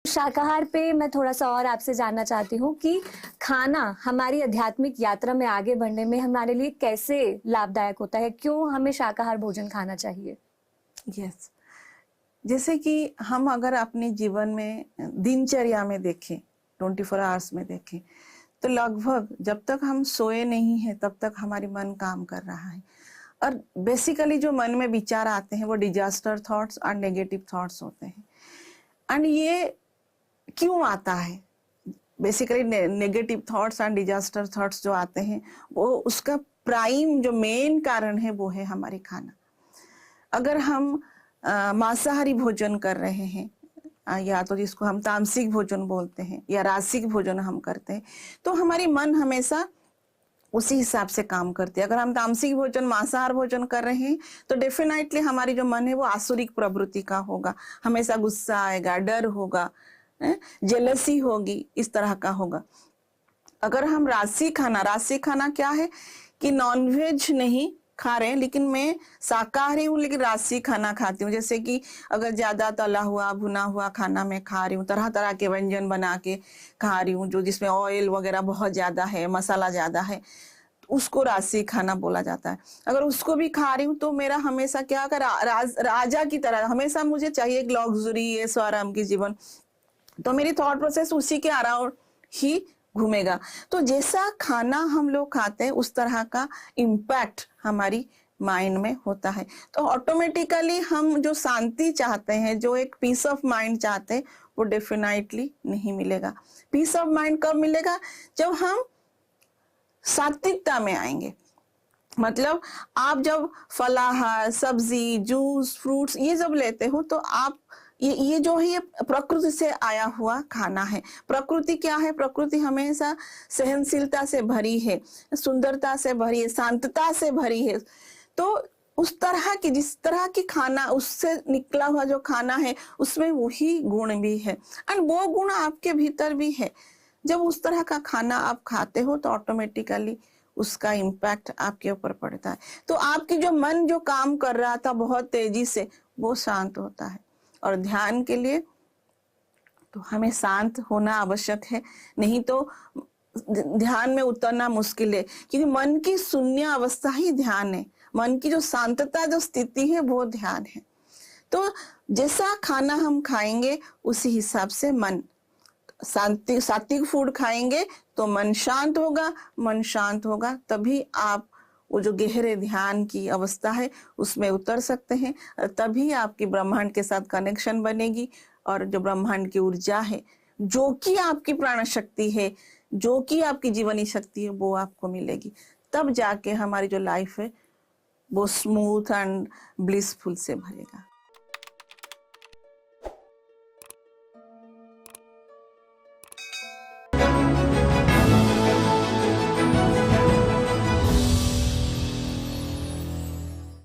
शाकाहार पे मैं थोड़ा-सा और आपसे जानना चाहती हूँ कि खाना हमारी आध्यात्मिक यात्रा में आगे बढ़ने में हमारे लिए कैसे लाभदायक होता है? क्यों हमें शाकाहार भोजन खाना चाहिए? यस, जैसे कि हम अगर अपने जीवन में दिनचर्या में देखें, 24 आवर्स में देखें, तो लगभग जब तक हम सोए नहीं हैं तब तक हमारी मन काम कर रहा है। और बेसिकली जो मन में विचार आते हैं वो डिजास्टर थॉट्स और नेगेटिव थॉट्स होते हैं। एंड ये क्यों आता है? Basically negative thoughts and disaster thoughts जो आते हैं, वो उसका प्राइम जो मेन कारण है वो है हमारी खाना। अगर हम मांसाहारी भोजन कर रहे हैं, या तो जिसको हम तामसिक भोजन बोलते हैं या रासिक भोजन हम करते हैं, तो हमारी मन हमेशा उसी हिसाब से काम करती है। अगर हम तामसिक भोजन, मांसाहार भोजन कर रहे हैं, तो डेफिनेटली हमारी जो मन है वो आसुरिक प्रवृत्ति का होगा, हमेशा गुस्सा आएगा, डर होगा, जेलसी होगी, इस तरह का होगा। अगर हम राशि खाना क्या है कि नॉनवेज नहीं खा रहे हैं, लेकिन मैं शाकाहारी हूँ लेकिन राशि खाना खाती हूँ। जैसे कि अगर ज्यादा तला हुआ भुना हुआ खाना मैं खा रही हूँ, तरह तरह के व्यंजन बना के खा रही हूँ जो जिसमें ऑयल वगैरह बहुत ज्यादा है, मसाला ज्यादा है, उसको राशि खाना बोला जाता है। अगर उसको भी खा रही हूँ तो मेरा हमेशा क्या कर राजा की तरह हमेशा मुझे चाहिए एक लग्जरी, ऐशो आराम की जीवन, तो मेरी थॉट प्रोसेस उसी के अराउंड ही घूमेगा। तो जैसा खाना हम लोग खाते हैं उस तरह का इम्पैक्ट हमारी माइंड में होता है। तो ऑटोमेटिकली हम जो शांति चाहते हैं, जो एक पीस ऑफ माइंड चाहते हैं, वो डेफिनेटली नहीं मिलेगा। पीस ऑफ माइंड कब मिलेगा? जब हम सात्विकता में आएंगे। मतलब आप जब फलाहार, सब्जी, जूस, फ्रूट्स ये जब लेते हो तो आप ये जो है ये प्रकृति से आया हुआ खाना है। प्रकृति क्या है? प्रकृति हमेशा सहनशीलता से भरी है, सुंदरता से भरी है, शांतता से भरी है। तो उस तरह की, जिस तरह की खाना, उससे निकला हुआ जो खाना है उसमें वही गुण भी है एंड वो गुण आपके भीतर भी है। जब उस तरह का खाना आप खाते हो तो ऑटोमेटिकली उसका इम्पैक्ट आपके ऊपर पड़ता है। तो आपकी जो मन जो काम कर रहा था बहुत तेजी से, वो शांत होता है। और ध्यान के लिए तो हमें शांत होना आवश्यक है, नहीं तो ध्यान में उतरना मुश्किल है, क्योंकि मन की शून्य अवस्था ही ध्यान है। मन की जो शांतता, जो स्थिति है, वो ध्यान है। तो जैसा खाना हम खाएंगे उसी हिसाब से मन, सात्विक फूड खाएंगे तो मन शांत होगा, मन शांत होगा तभी आप वो जो गहरे ध्यान की अवस्था है उसमें उतर सकते हैं। तभी आपकी ब्रह्मांड के साथ कनेक्शन बनेगी और जो ब्रह्मांड की ऊर्जा है, जो कि आपकी प्राण शक्ति है, जो कि आपकी जीवनी शक्ति है, वो आपको मिलेगी। तब जाके हमारी जो लाइफ है वो स्मूथ एंड ब्लिसफुल से भरेगा।